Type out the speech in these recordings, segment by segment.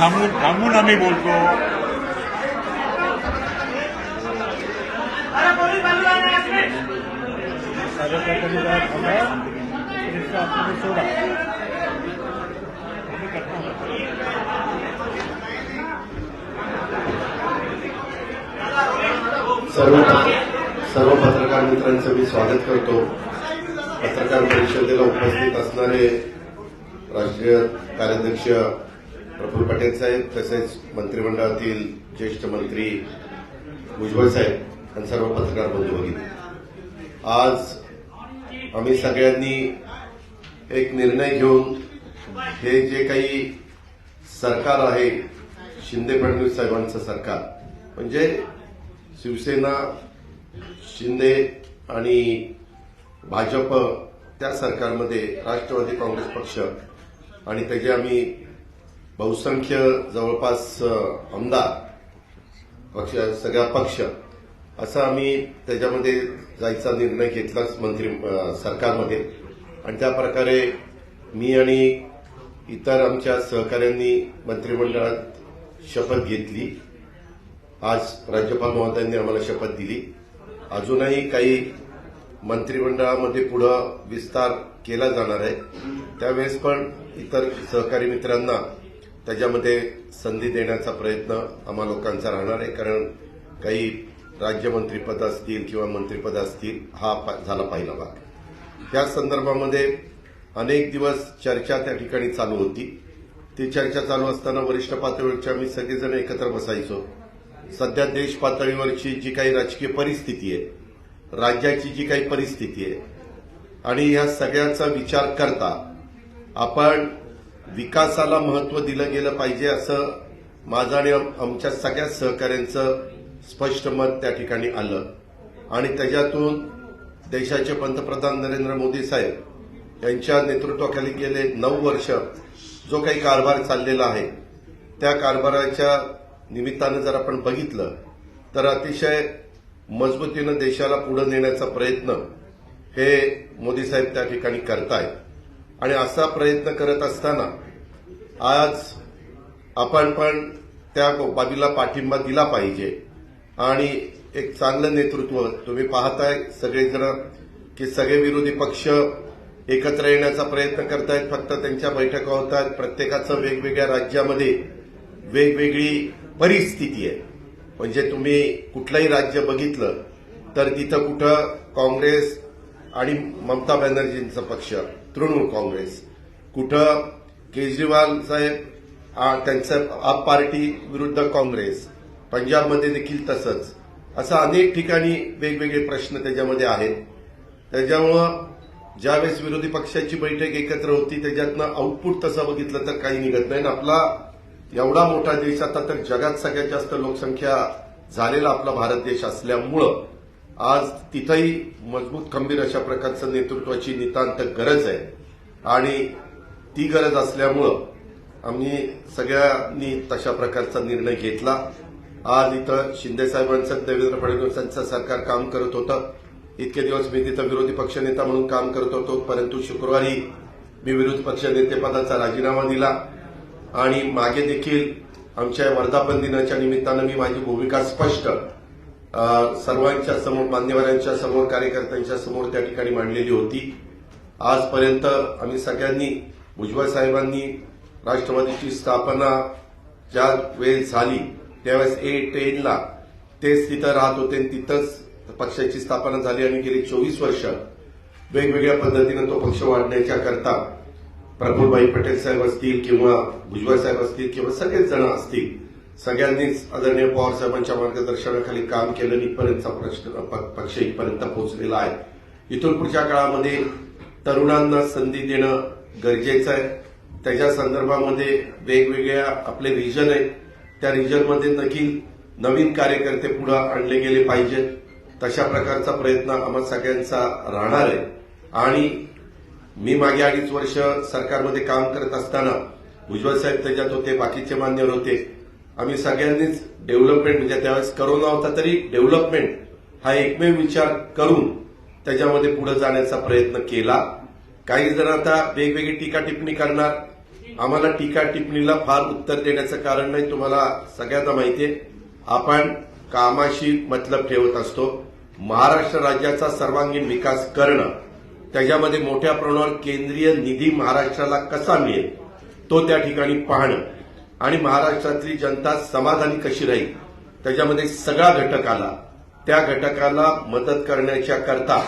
थांबून आम्ही बोलतो. सर्व पत्रकार मित्रांचं मी स्वागत करतो. पत्रकार परिषदेला उपस्थित असणारे राष्ट्रीय कार्याध्यक्ष प्रफुल्ल पटेल साहेब, तसेच मंत्रिमंडळातील ज्येष्ठ मंत्री भुजबळ साहेब आणि सर्व पत्रकार बंधू भगिनी, आज आम्ही सगळ्यांनी एक निर्णय घेऊन हे जे काही सरकार आहे, शिंदे फडणवीस साहेबांचं सरकार, म्हणजे शिवसेना, शिंदे आणि भाजप त्या सरकारमध्ये राष्ट्रवादी काँग्रेस पक्ष आणि त्याचे आम्ही बहुसंख्य जवळपास आमदार पक्ष, सगळा पक्ष, असा आम्ही त्याच्यामध्ये जायचा निर्णय घेतला सरकारमध्ये. आणि त्या प्रकारे मी आणि इतर आमच्या सहकाऱ्यांनी मंत्रिमंडळात शपथ घेतली. आज राज्यपाल महोदयांनी आम्हाला शपथ दिली. अजूनही काही मंत्रिमंडळामध्ये पुढे विस्तार केला जाणार आहे. त्यावेळेस पण इतर सहकारी मित्रांना त्याच्यामध्ये संधी देण्याचा प्रयत्न आम्हा लोकांचा राहणार आहे. कारण काही राज्यमंत्रीपद असतील किंवा मंत्रिपद असतील, हा झाला पहिला भाग. त्या संदर्भामध्ये अनेक दिवस चर्चा त्या ठिकाणी चालू होती. ती चर्चा चालू असताना वरिष्ठ पातळीवरचे आम्ही सगळेजण एकत्र बसायचो. सध्या देश पातळीवरची जी काही राजकीय परिस्थिती आहे, राज्याची जी काही परिस्थिती आहे, आणि या सगळ्याचा विचार करता आपण विकासाला महत्व दिलं गेलं पाहिजे, असं माझं आणि आमच्या सगळ्या सहकाऱ्यांचं स्पष्ट मत त्या ठिकाणी आलं. आणि त्याच्यातून देशाचे पंतप्रधान नरेंद्र मोदी साहेब यांच्या नेतृत्वाखाली गेले 9 वर्ष जो काही कारभार चाललेला आहे, त्या कारभाराच्या निमित्तानं जर आपण बघितलं तर अतिशय मजबूतीनं देशाला पुढे नेण्याचा प्रयत्न हे मोदी साहेब त्या ठिकाणी करतायत. आणि असा प्रयत्न करत असताना आज आपण पण त्या बाबीला पाठिंबा दिला पाहिजे. आणि एक चांगलं नेतृत्व तुम्ही पाहताय सगळेजण की सगळे विरोधी पक्ष एकत्र येण्याचा प्रयत्न करतायत. फक्त त्यांच्या बैठका होत आहेत. प्रत्येकाचं वेगवेगळ्या राज्यामध्ये वेगवेगळी परिस्थिती आहे. म्हणजे तुम्ही कुठलंही राज्य बघितलं तर तिथं कुठं काँग्रेस आणि ममता बॅनर्जींचा पक्ष, तृणमूल काँग्रेस, कुठं केजरीवाल साहेब त्यांचं आप पार्टी विरुद्ध काँग्रेस, पंजाबमध्ये देखील तसंच, असं अनेक ठिकाणी वेगवेगळे प्रश्न त्याच्यामध्ये आहेत. त्याच्यामुळं ज्यावेळेस विरोधी पक्षाची बैठक एकत्र होती त्याच्यातनं आउटपुट तसं बघितलं तर काही निघत नाही. आपला एवढा मोठा देश, आता तर जगात सगळ्यात जास्त लोकसंख्या झालेला आपला भारत देश असल्यामुळं आज तिथंही मजबूत खंबीर अशा प्रकारचं नेतृत्वाची नितांत गरज आहे. आणि ती गरज असल्यामुळं आम्ही सगळ्यांनी तशा प्रकारचा निर्णय घेतला. आज इथं शिंदे साहेबांचं, देवेंद्र फडणवीसांचं सरकार काम करत होतं. इतके दिवस मी तिथं विरोधी पक्षनेता म्हणून काम करत होतो. परंतु शुक्रवारी मी विरोधी पक्षनेतेपदाचा राजीनामा दिला. आणि मागे देखील आमच्या वर्धापन दिनाच्या निमित्तानं मी माझी भूमिका स्पष्ट सर्वांच्या समोर, मान्यवरांच्या समोर, कार्यकर्त्यांच्या समोर त्या ठिकाणी मांडलेली होती. आजपर्यंत आम्ही सगळ्यांनी, भुजबळ साहेबांनी राष्ट्रवादीची स्थापना ज्या वेळेस झाली त्यावेळेस 10ला तेच तिथं राहत होते आणि तिथंच पक्षाची स्थापना झाली. आणि गेली 24 वर्ष वेगवेगळ्या पद्धतीनं तो पक्ष वाढण्याच्या करता प्रफुल्लभाई पटेल साहेब असतील किंवा भुजबळ साहेब असतील किंवा सगळेच जण असतील, सगळ्यांनीच आदरणीय पवार साहेबांच्या मार्गदर्शनाखाली काम केलं. इथपर्यंतचा पक्ष इथपर्यंत पोहोचलेला आहे. इथून पुढच्या काळामध्ये तरुणांना संधी देणं गरजेचं आहे. त्याच्या संदर्भामध्ये वेगवेगळ्या आपले रिजन आहेत, त्या रिजनमध्ये देखील नवीन कार्यकर्ते पुढे आणले गेले पाहिजेत. तशा प्रकारचा प्रयत्न आम्हा सगळ्यांचा राहणार आहे. आणि मी मागे 2.5 वर्ष सरकारमध्ये काम करत असताना भुजबळ साहेब त्याच्यात होते, बाकीचे मान्यवर होते. आम्ही सगळ्यांनीच डेव्हलपमेंट, म्हणजे त्यावेळेस करोना होता तरी डेव्हलपमेंट हा एकमेव विचार करून त्याच्यामध्ये पुढे जाण्याचा प्रयत्न केला. काही जण आता वेगवेगळी टीका टिप्पणी करणार, आम्हाला टीका टिप्पणीला फार उत्तर देण्याचं कारण नाही. तुम्हाला सगळ्यांना माहितीये आपण कामाशी मतलब ठेवत असतो. महाराष्ट्र राज्याचा सर्वांगीण विकास करणं, त्याच्यामध्ये मोठ्या प्रमाणावर केंद्रीय निधी महाराष्ट्राला कसा मिळेल तो त्या ठिकाणी पाहणं आणि महाराष्ट्रातली जनता समाधानी कशी राहील त्याच्यामध्ये सगळा घटक आला. त्या घटकाला मदत करण्याच्या करता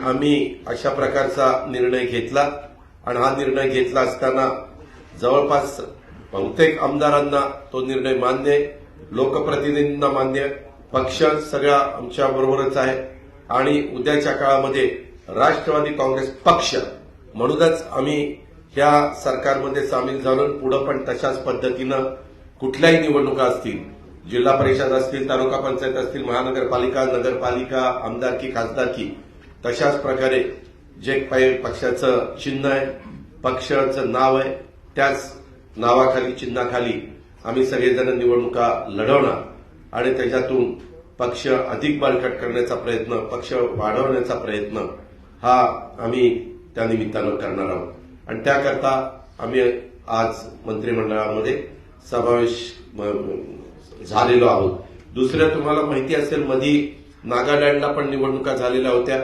आम्ही अशा प्रकारचा निर्णय घेतला आणि हा निर्णय घेतला असताना जवळपास बहुतेक आमदारांना तो निर्णय मान्य आहे, लोकप्रतिनिधींना मान्य आहे, पक्ष सगळा आमच्या बरोबरच आहे आणि उद्याच्या काळामध्ये राष्ट्रवादी काँग्रेस पक्ष म्हणूनच आम्ही ह्या सरकारमध्ये सामील झालो. पुढे पण तशाच पद्धतीनं कुठल्याही निवडणुका असतील, जिल्हा परिषद असतील, तालुका पंचायत असतील, महानगरपालिका, नगरपालिका, आमदारकी, खासदारकी, तशाच प्रकारे जे पक्षाचं चिन्ह आहे, पक्षाचं नाव आहे, त्याच नावाखाली, चिन्हाखाली आम्ही सगळेजण निवडणुका लढवणार आणि त्याच्यातून पक्ष अधिक बळकट करण्याचा प्रयत्न, पक्ष वाढवण्याचा प्रयत्न हा आम्ही त्या निमित्तानं करणार आहोत. आणि त्याकरता आम्ही आज मंत्रिमंडळामध्ये समावेश झालेलो आहोत. दुसरं तुम्हाला माहिती असेल, मधी नागालँडला पण निवडणुका झालेल्या होत्या.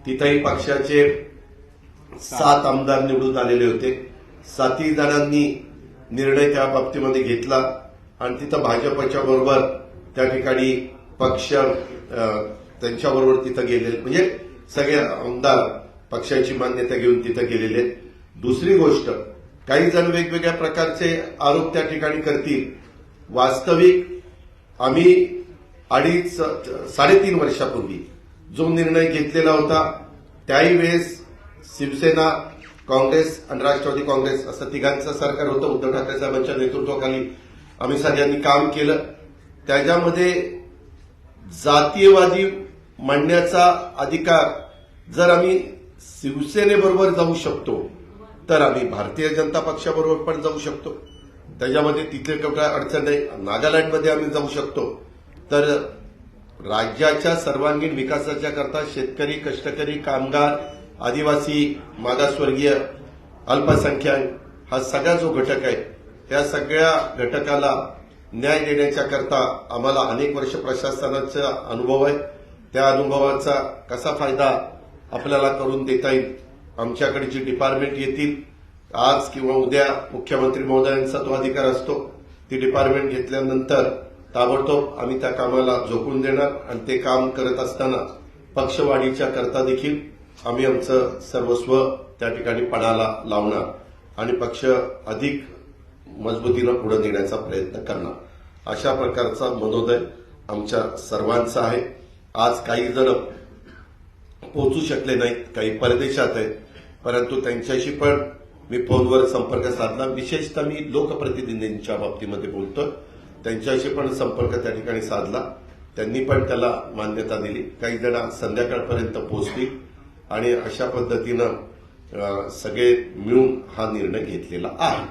तिथंही पक्षाचे 7 आमदार निवडून आलेले होते. 7 जणांनी निर्णय त्या बाबतीमध्ये घेतला आणि तिथं भाजपच्या बरोबर त्या ठिकाणी पक्ष त्यांच्याबरोबर तिथं गेलेले, म्हणजे सगळे आमदार पक्षाची मान्यता घेऊन तिथं गेलेले. दुसरी गोष्ट, काही जण वेगवेगळ्या प्रकारचे आरोप त्या ठिकाणी करतील. वास्तविक आम्ही 3.5 वर्षापूर्वी जो निर्णय घेतलेला होता, त्याही वेळेस शिवसेना, काँग्रेस आणि राष्ट्रवादी काँग्रेस असं तिघांचं सरकार होतं. उद्धव ठाकरे साहेबांच्या नेतृत्वाखाली आम्ही सगळ्यांनी काम केलं. त्याच्यामध्ये जातीयवादी म्हणण्याचा अधिकार जर आम्ही शिवसेनेबरोबर जाऊ शकतो तर आम्ही भारतीय जनता पक्षाबरोबर पण जाऊ शकतो. त्याच्यामध्ये तिथे काय अडचण नाही. नागालँडमध्ये आम्ही जाऊ शकतो. तर राज्याच्या सर्वांगीण विकासाच्या करता शेतकरी, कष्टकरी, कामगार, आदिवासी, मागासवर्गीय, अल्पसंख्याक हा सगळा जो घटक आहे, त्या सगळ्या घटकाला न्याय देण्याच्या करता आम्हाला अनेक वर्ष प्रशासनाचा अनुभव आहे. त्या अनुभवाचा कसा फायदा आपल्याला करून देता येईल, आमच्याकडे जी डिपार्टमेंट येतील, आज किंवा उद्या मुख्यमंत्री महोदयांचा तो अधिकार असतो. ती डिपार्टमेंट घेतल्यानंतर ताबडतोब आम्ही त्या कामाला झोकून देणार आणि ते काम करत असताना पक्षवाढीच्या करता देखील आम्ही आमचं सर्वस्व त्या ठिकाणी पणाला लावणार आणि पक्ष अधिक मजबूतीनं पुढे नेण्याचा प्रयत्न करणार. अशा प्रकारचा मनोदय आमच्या सर्वांचा आहे. आज काही जण पोहोचू शकले नाहीत, काही परदेशात आहेत, परंतु त्यांच्याशी पण मी फोनवर संपर्क साधला. विशेषतः मी लोकप्रतिनिधींच्या बाबतीमध्ये बोलतोय, त्यांच्याशी पण संपर्क त्या ठिकाणी साधला. त्यांनी पण त्याला मान्यता दिली. काही जण संध्याकाळपर्यंत पोहोचतील आणि अशा पद्धतीनं सगळे मिळून हा निर्णय घेतलेला आहे.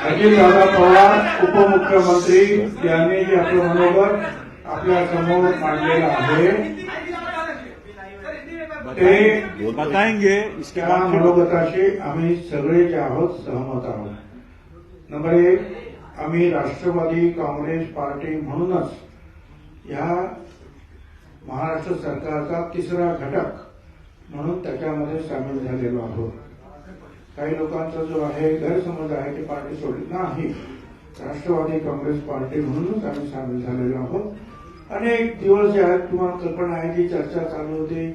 अजितदादा पवार उपमुख्यमंत्री यांनी जे आपलं मनोगत आपल्या समोर मांडलेलं आहे ते बताएंगे. त्या मनोगताशी आम्ही सगळे जे आहोत सहमत आहोत. नंबर 1, आम्ही राष्ट्रवादी काँग्रेस पार्टी म्हणूनच या महाराष्ट्र सरकारचा तिसरा घटक म्हणून त्याच्यामध्ये सामील झालेलो आहोत. काही लोकांचा जो आहे गैरसमज आहे, ती पार्टी सोडली नाही. राष्ट्रवादी काँग्रेस पार्टी म्हणूनच आम्ही सामील झालेलो आहोत. अनेक दिवस जे आहेत, तुम्हाला कल्पना आहे की चर्चा चालू होती,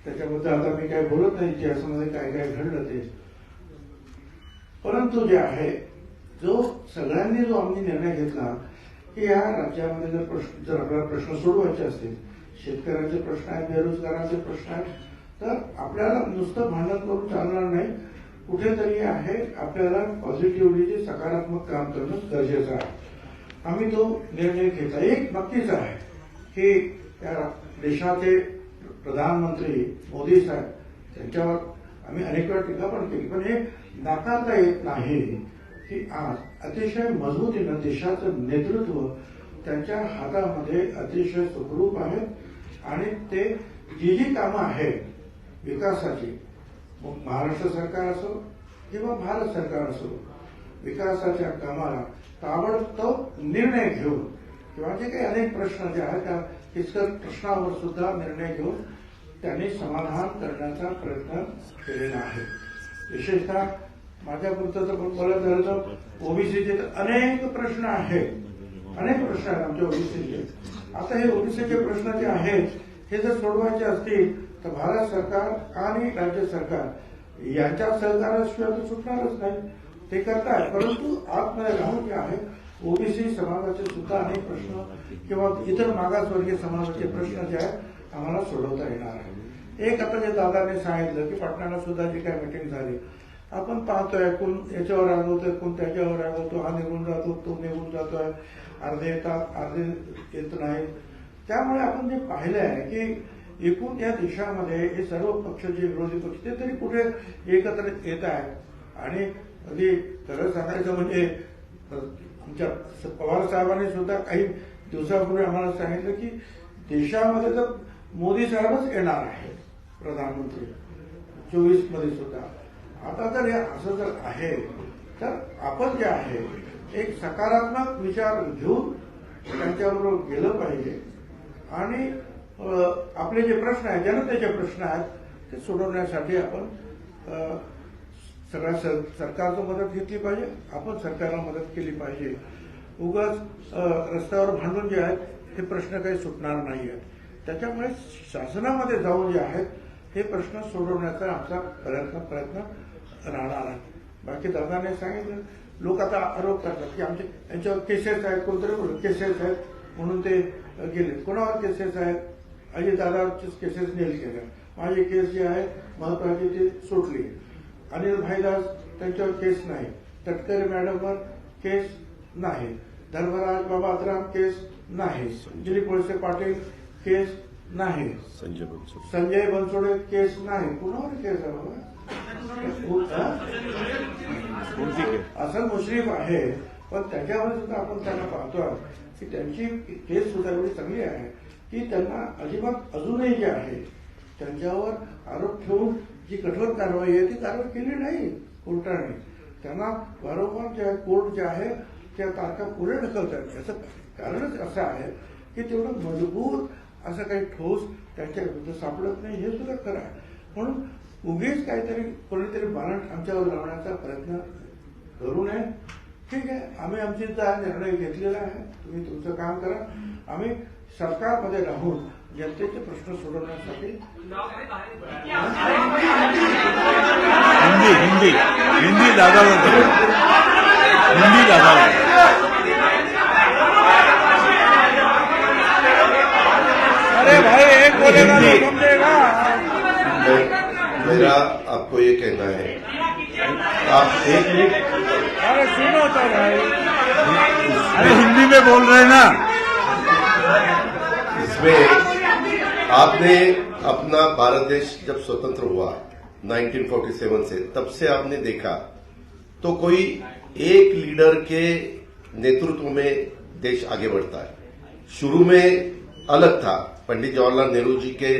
त्याच्याबद्दल आता मी काही बोलत नाही इतिहासामध्ये काय काय घडलं ते. परंतु जे आहे, जो सगळ्यांनी जो आम्ही निर्णय घेतला की या राज्यामध्ये जर आपल्याला प्रश्न सोडवायचे असतील, शेतकऱ्यांचे प्रश्न आहेत, बेरोजगारांचे प्रश्न आहेत, तर आपल्याला नुसतं भांडण करून चालणार नाही. कुठेतरी आहे आपल्याला पॉझिटिव्हली सकारात्मक काम करणं गरजेचं आहे. आम्ही तो निर्णय घेतला. एक नक्कीच आहे की या देशाचे प्रधानमंत्री मोदी साहेब, त्यांच्यावर आम्ही अनेक वेळा टीका पण केली, पण हे नाकारता येत नाही की आज अतिशय मजबूतीनं देशाचं नेतृत्व त्यांच्या हातामध्ये अतिशय सुखरूप आहे आणि ते जी जी कामं आहेत विकासाची, मग महाराष्ट्र सरकार असो किंवा भारत सरकार असो, विकासाच्या कामाला ताबडतोब निर्णय घेऊन किंवा जे काही अनेक प्रश्न जे आहेत त्या किचकट प्रश्नावर सुद्धा निर्णय घेऊन त्यांनी समाधान करण्याचा प्रयत्न केलेला आहे. विशेषतः माझ्यापुरतं जर बोलायचं झालं तर ओबीसीचे अनेक प्रश्न आहेत, अनेक प्रश्न आहेत आमच्या ओबीसीचे. आता हे ओबीसीचे प्रश्न जे आहेत हे जर सोडवायचे असतील तर भारत सरकार आणि राज्य सरकार यांच्या सहकार्याशिवाय तर सुटणारच नाही. ते करताय, परंतु आतमध्ये राहून जे आहे ओबीसी समाजाचे सुद्धा अनेक प्रश्न किंवा इतर मागासवर्गीय समाजाचे प्रश्न जे आहेत आम्हाला सोडवता येणार आहे. एक आता जे दादाने सांगितलं की पाटणाला सुद्धा जी काही मीटिंग झाली, आपण पाहतोय कोण याच्यावर रागवतोय, कोण त्याच्यावर रागवतो, हा निघून जातो, तो निघून जातोय, अर्धे येतात अर्धे येत नाही. त्यामुळे आपण जे पाहिलं आहे की एकूण या देशामध्ये हे सर्व पक्ष जे विरोधी पक्ष ते तरी कुठे एकत्र येत आहेत. आणि अगदी खरं सांगायचं म्हणजे आमच्या पवार साहेबांनी सुद्धा काही दिवसापूर्वी आम्हाला सांगितलं की देशामध्ये तर मोदी साहेबच येणार आहे प्रधानमंत्री 24 मध्ये सुद्धा. आता जर हे असं जर आहे तर आपण जे आहे एक सकारात्मक विचार घेऊन त्यांच्याबरोबर गेलं पाहिजे आणि आपले जे प्रश्न आहेत, जनतेचे प्रश्न आहेत ते सोडवण्यासाठी आपण सगळ्या सरकारची मदत घेतली पाहिजे, आपण सरकारला मदत केली पाहिजे. उगाच रस्त्यावर भांडून जे आहेत हे प्रश्न काही सुटणार नाही आहेत. त्याच्यामुळे शासनामध्ये जाऊन जे आहेत हे प्रश्न सोडवण्याचा आमचा प्रयत्न राहणार आहे. बाकी दादाने सांगितलं, लोक आता आरोप करतात की आमचे यांच्यावर केसेस आहेत, कोणतरी केसेस आहेत म्हणून ते गेले. कोणावर केसेस आहेत? अजित दादावरचीच केसेस नील केल्या. माझी केस जी आहे महत्वाची ती सुटली. अनिल भाईदास त्यांच्यावर केस नाही, तटकरे मॅडमवर केस नाही, धर्मराज बाबात्राम केस नाही, दिलीप वळसे पाटील केस नाही, संजय बनसोडे केस नाही. कुणावर केस आहे? असं मुश्रीफ आहे, पण त्याच्यावर सुद्धा आपण त्यांना पाहतो की त्यांची केस सुद्धा एवढी चांगली आहे की त्यांना अजिबात अजूनही जे आहे त्यांच्यावर आरोप ठेवून जी कठोर कारवाई आहे ती कारवाई केली नाही कोर्टाने. त्यांना वारंवार जे कोर्ट जे आहे त्या तारखा पुढे ढकलतात. याचं कारणच असं आहे की तेवढं मजबूत असं काही ठोस त्यांच्या विरुद्ध सापडत नाही, हे सुद्धा खरं आहे. म्हणून उगीच काहीतरी कोणीतरी बालंट आमच्यावर लावण्याचा प्रयत्न करू नये. ठीक आहे, आम्ही आमची निर्णय घेतलेला आहे, तुम्ही तुमचं काम करा. आम्ही सरकारमध्ये राहून जनतेचे प्रश्न सोडवण्यासाठी हिंदी ज्यादा हिंदी ज्यादा अरे भाई एक बोलेगा तो समझेगा. मेरा आपको ये कहना है, आप एक अरे सुनो तो भाई, अरे हिंदी में बोल रहे हैं ना. इसमें आपने अपना भारत देश जब स्वतंत्र हुआ 1947 से, तब से आपने देखा तो कोई एक लीडर के नेतृत्व में देश आगे बढ़ता है. शुरू में अलग था, पंडित जवाहरलाल नेहरू जी के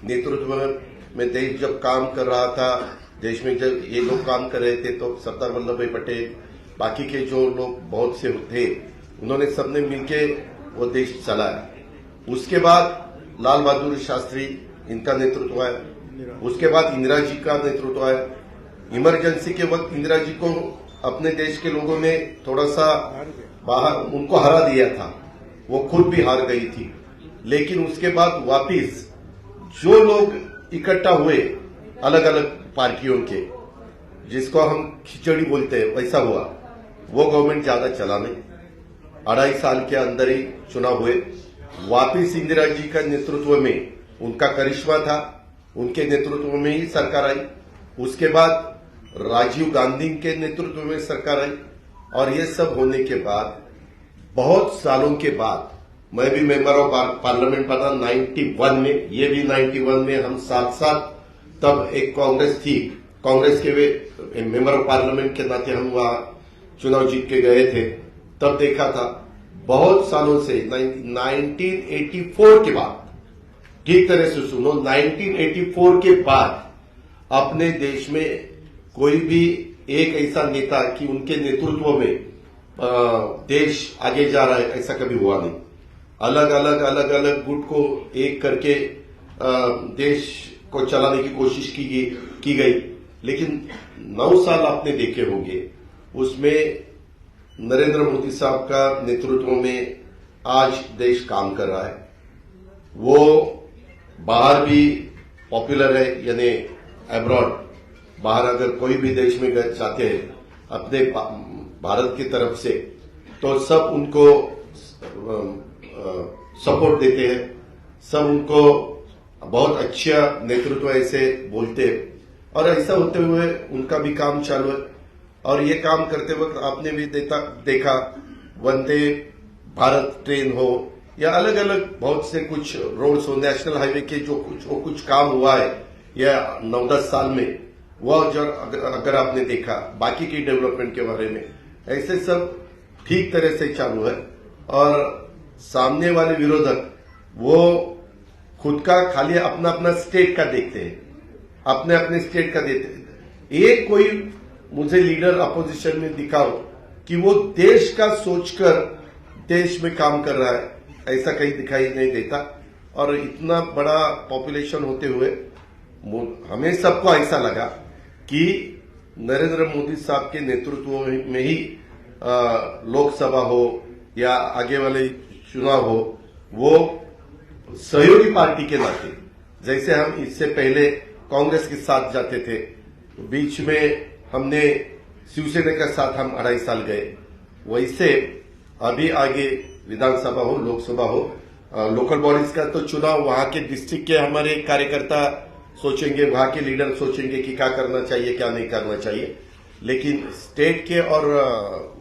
नेतृत्व में देश जब काम कर रहा था, देश में जब ये लोग काम कर रहे थे तो सरदार वल्लभ भाई पटेल, बाकी के जो लोग बहुत से थे, उन्होंने सबने मिलके वो देश चलाया. उसके बाद लाल बहादुर शास्त्री, इनका नेतृत्व आया. उसके बाद इंदिरा जी का नेतृत्व आया. इमरजेंसी के वक्त इंदिरा जी को अपने देश के लोगों ने थोड़ा सा बाहर उनको हरा दिया था, वो खुद भी हार गई थी. लेकिन उसके बाद वापिस जो लोग इकट्ठा हुए अलग अलग पार्टियों के, जिसको हम खिचड़ी बोलते हैं, वैसा हुआ. वो गवर्नमेंट ज्यादा चला नहीं, 2.5 साल के अंदर ही चुनाव हुए. वापिस इंदिरा जी का नेतृत्व में उनका करिश्मा था, उनके नेतृत्व में ही सरकार आई. उसके बाद राजीव गांधी के नेतृत्व में सरकार आई. और ये सब होने के बाद बहुत सालों के बाद मैं भी मेंबर ऑफ पार्लियामेंट बना 91 में, ये भी 91 में, हम साथ साथ. तब एक कांग्रेस थी, कांग्रेस के वे मेंबर ऑफ पार्लियामेंट के नाते हम वहां चुनाव जीत के गए थे, तब देखा था बहुत सालों से 1984 के बाद, ठीक तरह से सुनो, 1984 के बाद अपने देश में कोई भी एक ऐसा नेता कि उनके नेतृत्व में देश आगे जा रहा है, ऐसा कभी हुआ नहीं। अलग अलग गुट को एक करके देश को चलाने की कोशिश की गई, लेकिन 9 साल आपने देखे होंगे, उसमें नरेंद्र मोदी साहब का नेतृत्व में आज देश काम कर रहा है। वो बाहर भी पॉपुलर है, यानी अब्रॉड, बाहर अगर कोई भी देश में जाते हैं अपने भारत की तरफ से, तो सब उनको सपोर्ट देते हैं, सब उनको बहुत अच्छा नेतृत्व ऐसे बोलते हैं, और ऐसा होते हुए उनका भी काम चालू है। और ये काम करते वक्त आपने भी देखा वंदे भारत ट्रेन हो या अलग अलग बहुत से कुछ रोड्स हो, नेशनल हाईवे के जो कुछ काम हुआ है या 9-10 साल में, वह जो अगर आपने देखा बाकी की डेवलपमेंट के बारे में, ऐसे सब ठीक तरह से चालू है। और सामने वाले विरोधक वो खुद का खाली अपना अपना स्टेट का देखते हैं, अपने अपने स्टेट का देखते हैं। एक कोई मुझे लीडर अपोजिशन में दिखाओ कि वो देश का सोचकर देश में काम कर रहा है, ऐसा कहीं दिखाई नहीं देता। और इतना बड़ा पॉपुलेशन होते हुए हमें सबको ऐसा लगा कि नरेंद्र मोदी साहब के नेतृत्व में ही लोकसभा हो या आगे वाले चुनाव हो, वो सहयोगी पार्टी के नाते, जैसे हम इससे पहले कांग्रेस के साथ जाते थे, बीच में हमने शिवसेना के साथ हम 2.5 साल गए, वैसे अभी आगे विधानसभा हो, लोकसभा हो, लोकल बॉडीज का तो चुनाव वहां के डिस्ट्रिक्ट के हमारे कार्यकर्ता सोचेंगे, वहां के लीडर सोचेंगे कि क्या करना चाहिए क्या नहीं करना चाहिए, लेकिन स्टेट के और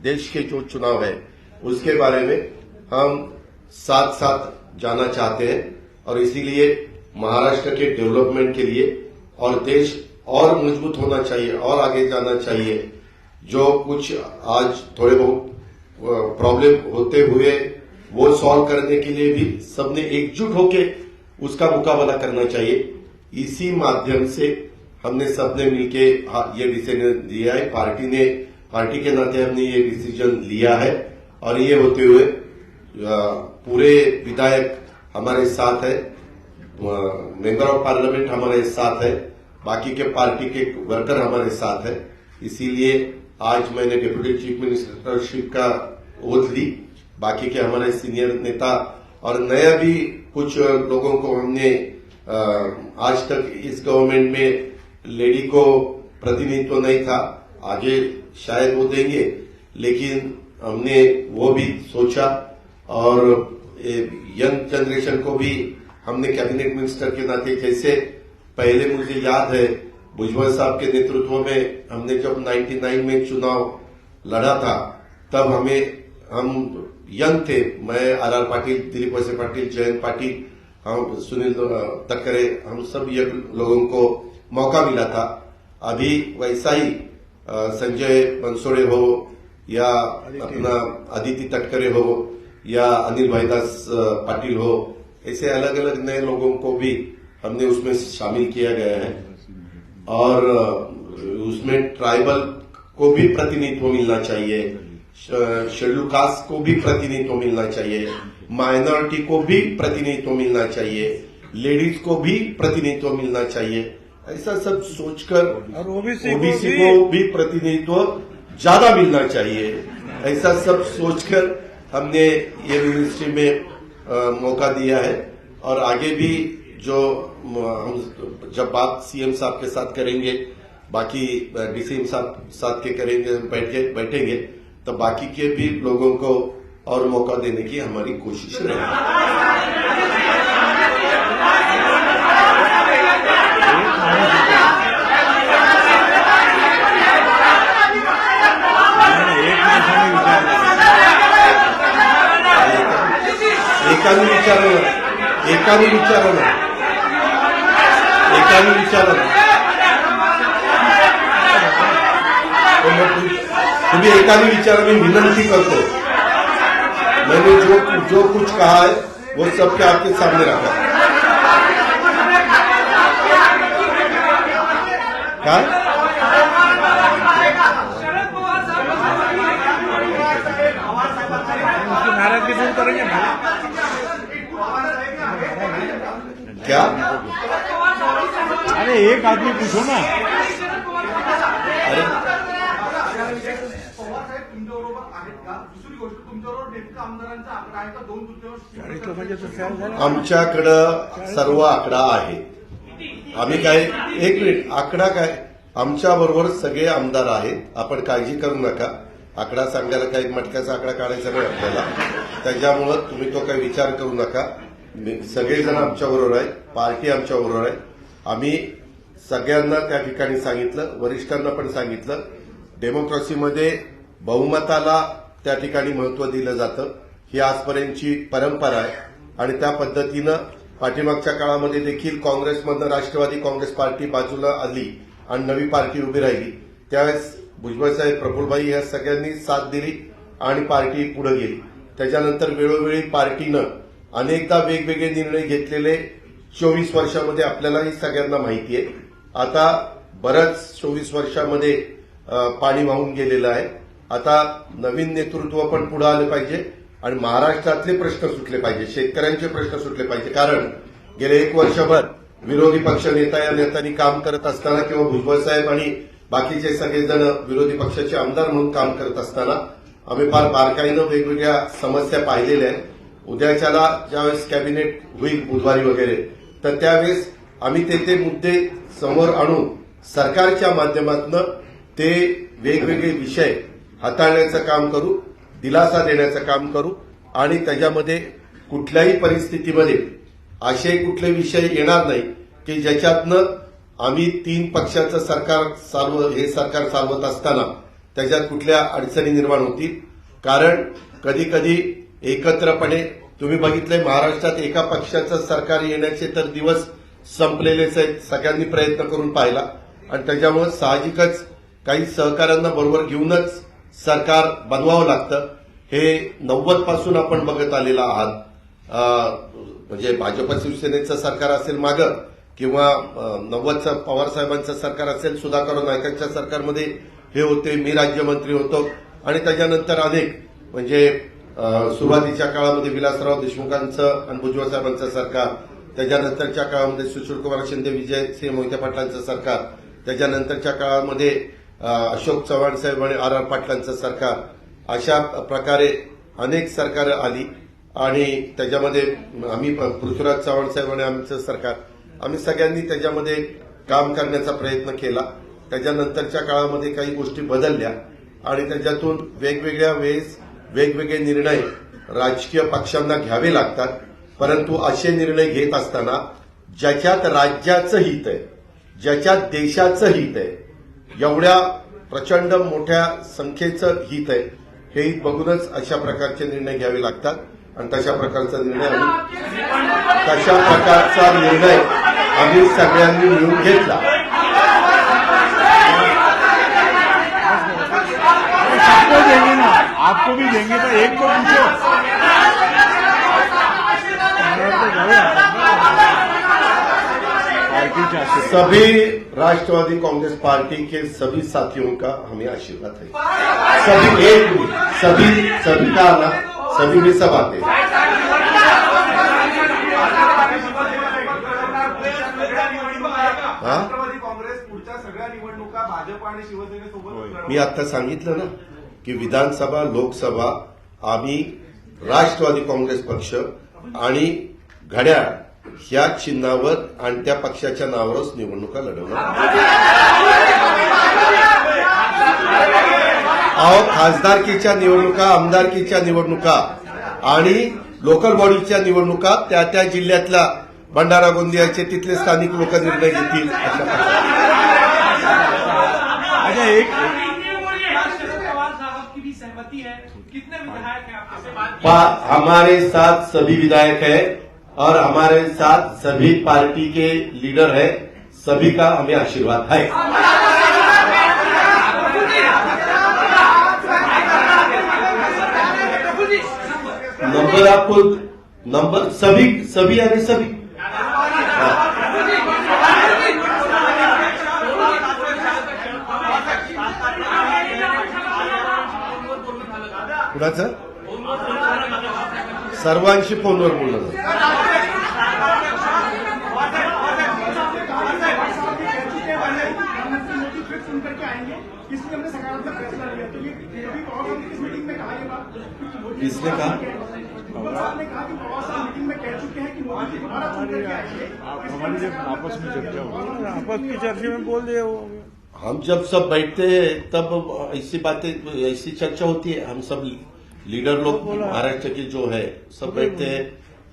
देश के जो चुनाव है उसके बारे में हम साथ साथ जाना चाहते हैं। और इसीलिए महाराष्ट्र के डेवलपमेंट के लिए और देश और मजबूत होना चाहिए और आगे जाना चाहिए। जो कुछ आज थोड़े बहुत प्रॉब्लम होते हुए वो सॉल्व करने के लिए भी सबने एकजुट होकर उसका मुकाबला करना चाहिए। इसी माध्यम से हमने सबने मिलके ये डिसीजन लिया है, पार्टी के नाते हमने ये डिसीजन लिया है। और ये होते हुए पूरे विधायक हमारे साथ है, मेंबर ऑफ पार्लियामेंट हमारे साथ है, बाकी के पार्टी के वर्कर हमारे साथ है। इसीलिए आज मैंने डिप्यूटी चीफ मिनिस्टरशिप का ओथ ली। बाकी के हमारे सीनियर नेता और नया भी कुछ लोगों को हमने आज तक इस गवर्नमेंट में लेडी को प्रतिनिधित्व नहीं था, आगे शायद वो देंगे, लेकिन हमने वो भी सोचा। और यंग जनरेशन को भी हमने कैबिनेट मिनिस्टर के नाते, जैसे पहले मुझे याद है भुजबल साहब के नेतृत्व में हमने जब 99 में चुनाव लड़ा था, तब हम यंग थे, मैं आर पाटिल, दिलीप वळसे पाटिल, जयंत पाटिल, हम सुनील तक्करे, हम सब यंग लोगों को मौका मिला था। अभी वैसा ही संजय बनसोड़े हो या अपना अदिति तटकरे हो या अनिल भाईदास पाटिल हो, ऐसे अलग अलग नए लोगों को भी हमने उसमें शामिल किया गया है। और उसमें ट्राइबल को भी प्रतिनिधित्व मिलना चाहिए, शेड्यूल कास्ट को भी प्रतिनिधित्व मिलना चाहिए, माइनॉरिटी को भी प्रतिनिधित्व मिलना चाहिए, लेडीज को भी प्रतिनिधित्व मिलना चाहिए। ऐसा सब सोचकर ओबीसी को भी प्रतिनिधित्व ज्यादा मिलना चाहिए, ऐसा सब सोचकर हमने ये मिनिस्ट्री में मौका दिया है। और आगे भी जो हम जब बात सीएम साहब के साथ करेंगे, बाकी डीसीएम साहब साथ के करेंगे, बैठेंगे, तो बाकी के भी लोगों को और मौका देने की हमारी कोशिश रहेगी। एकाने विचारलं तुम्ही एकाने विचारा, मी विनंती करतो, मैंने जो कुछ कहा है वो सबके आपके सामने रखा. काय नाराजगी दूर करेंगे ना. क्या अरे एक आदमी पूछो ना. अरे पवारसाहेब तुमच्याबरोबर आहेत का? दुसरी गोष्ट, तुमच्याबरोबर नेमका आमदारांचा आकडा आहे का? 2/3 म्हणजे तो काय झालं? आमच्याकडं सर्व आकडा आहे. आम्ही काय, एक मिनिट, आकडा काय, आमच्या बरोबर सगळे आमदार आहेत. आपण काळजी करू नका. आकडा सांगायला काही मटक्याचा आकडा काढायचा नाही आपल्याला, त्याच्यामुळं तुम्ही तो काही विचार करू नका. सगळेजण आमच्या बरोबर आहेत, पार्टी आमच्या बरोबर आहे. आम्ही सगळ्यांना त्या ठिकाणी सांगितलं, वरिष्ठांना पण सांगितलं, डेमोक्रेसीमध्ये बहुमताला त्या ठिकाणी महत्व दिलं जातं. ही आजपर्यंतची परंपरा आहे आणि त्या पद्धतीनं पाठीमागच्या काळामध्ये देखील काँग्रेसमधनं राष्ट्रवादी काँग्रेस पार्टी बाजूला आली आणि नवी पार्टी उभी राहिली. त्यावेळेस भुजबळसाहेब, प्रफुल्लभाई या सगळ्यांनी साथ दिली आणि पार्टी पुढे गेली. त्याच्यानंतर वेळोवेळी पार्टीनं अनेकदा वेगवेगळे निर्णय घेतलेले 24 वर्षामध्ये आपल्यालाही सगळ्यांना माहिती आहे. आता बरंच 24 वर्षामध्ये पाणी वाहून गेलेलं आहे. आता नवीन नेतृत्व पण पुढे आलं पाहिजे आणि महाराष्ट्रातले प्रश्न सुटले पाहिजे, शेतकऱ्यांचे प्रश्न सुटले पाहिजे. कारण गेले 1 वर्षभर विरोधी पक्ष नेता या नेत्यांनी काम करत असताना किंवा भुजबळसाहेब आणि बाकीचे सगळेजण विरोधी पक्षाचे आमदार म्हणून काम करत असताना आम्ही फार बारकाईनं वेगवेगळ्या समस्या पाहिलेल्या आहेत. उद्याच्याला ज्यावेळेस कॅबिनेट होईल बुधवारी वगैरे, तर त्यावेळेस आम्ही ते मुद्दे समोर आणून सरकारच्या माध्यमातून ते वेगवेगळे विषय हाताळण्याचं काम करू, दिलासा देण्याचं काम करू आणि त्याच्यामध्ये कुठल्याही परिस्थितीमध्ये असे कुठले विषय येणार नाही की ज्याच्यातनं आम्ही 3 पक्षाचं सरकार चालवत असताना त्याच्यात कुठल्या अडचणी निर्माण होतील. कारण कधी कधी एकत्रपणे तुम्ही बघितलंय, महाराष्ट्रात एका पक्षाचं सरकार येण्याचे तर दिवस संपलेलेच आहेत, सगळ्यांनी प्रयत्न करून पाहिला आणि त्याच्यामुळे साहजिकच काही सहकाऱ्यांना बरोबर घेऊनच सरकार बनवावं लागतं. हे 90 पासून आपण बघत आलेलं आहात. म्हणजे भाजप शिवसेनेचं सरकार असेल मागं किंवा 90चं पवारसाहेबांचं सरकार असेल, सुधाकर नायकांच्या सरकारमध्ये हे होते, मी राज्यमंत्री होतो आणि त्याच्यानंतर अनेक म्हणजे सुरुवातीच्या काळामध्ये विलासराव देशमुखांचं आणि भुजबळ साहेबांचं सरकार, त्याच्यानंतरच्या काळामध्ये सुशीलकुमार शिंदे, विजयसिंह मोहिते पाटलांचं सरकार, त्याच्यानंतरच्या काळामध्ये अशोक चव्हाण साहेब आणि आर पाटलांचं सरकार, अशा प्रकारे अनेक सरकार आली आणि त्याच्यामध्ये आम्ही पृथ्वीराज चव्हाण साहेब आणि आमचं सरकार, आम्ही सगळ्यांनी त्याच्यामध्ये काम करण्याचा प्रयत्न केला. त्याच्यानंतरच्या काळामध्ये काही गोष्टी बदलल्या आणि त्याच्यातून वेगवेगळ्या वेळेस वेगवेगळे निर्णय राजकीय पक्षांना घ्यावे लागतात. परंतु असे निर्णय घेत असताना ज्याच्यात राज्याचं हित आहे, ज्याच्यात देशाचं हित आहे, एवढ्या प्रचंड मोठ्या संख्येचं हित आहे, हे हित बघूनच अशा प्रकारचे निर्णय घ्यावे लागतात आणि तशा प्रकारचा निर्णय आम्ही सगळ्यांनी मिळून घेतला. सबको देंगे ना, आपको भी देंगे, तो एक को पूछो. सभी राष्ट्रवादी कांग्रेस पार्टी के सभी साथियों का हमें आशीर्वाद है. सभी एक में, सभी का ना, सभी में सब आते हैं. राष्ट्रवादी काँग्रेस पुढच्या सगळ्या निवडणुका भाजप आणि शिवसेनेसोबत. मी आता सांगितलं ना की विधानसभा, लोकसभा आम्ही राष्ट्रवादी काँग्रेस पक्ष आणि घड्याळ ह्या चिन्हावर आणि त्या पक्षाच्या नावावरच निवडणुका लढवणार. खासदारकीच्या निवडणुका, आमदारकीच्या निवडणुका आणि लोकल बॉडीच्या निवडणुका त्या जिल्ह्यातल्या भंडारा गोंदियाचे तिथले स्थानिक लोक निर्णय घेतील. अच्छा, एक हमारे साथ सभी विधायक है और हमारे साथ सभी पार्टी के लीडर है, सभी का हमें आशीर्वाद है. अगर आपको नंबर सभी यानी सभी कुणाचं सर्वांशी फोनवर बोलणं झालं. प्रधानमंत्री मोदी फिर सुन करके आएंगे, इसलिए हमने सकारात्मक फैसला लिया. तो ये कभी पवार साहब ने किस मीटिंग में कहा ये बात? किसने कहा? पवार साहब ने कहा कि पवार साहब मीटिंग में कह चुके हैं कि मोदी जी दोबारा चुन करके आएंगे. हमारी जब आपस में चर्चा होगी, आपस की चर्चा में बोल दिया वो. हम जब सब बैठते हैं तब ऐसी बातें, ऐसी चर्चा होती है. हम सब लीडर लोग महाराष्ट्र के जो है सब बैठते हैं,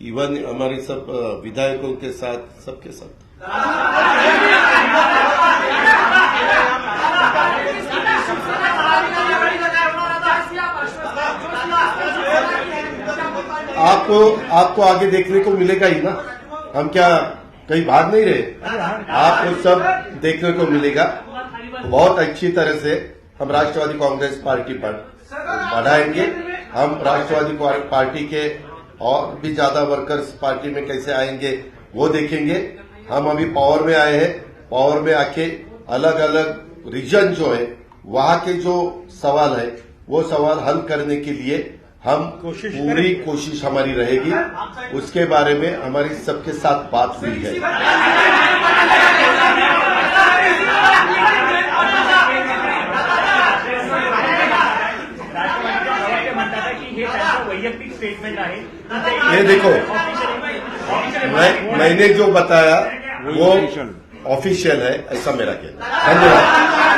इवन हमारे सब विधायकों के साथ, सबके साथ. आपको आगे देखने को मिलेगा ही ना. हम क्या कहीं भाग नहीं रहे. आपको सब देखने को मिलेगा. बहुत अच्छी तरह से हम राष्ट्रवादी कांग्रेस पार्टी पर बढ़ाएंगे. हम राष्ट्रवादी पार्टी के और भी ज्यादा वर्कर्स पार्टी में कैसे आएंगे वो देखेंगे. हम अभी पावर में आए हैं. पावर में आके अलग अलग रीजन जो है वहां के जो सवाल है वो सवाल हल करने के लिए हम पूरी कोशिश हमारी रहेगी. उसके बारे में हमारी सबके साथ बात हुई है. वैयक्तिक स्टेटमेंट आहे. ये देखो, मैंने जो बताया वो ऑफिशियल है, ऐसा मेरा कहना. धन्यवाद.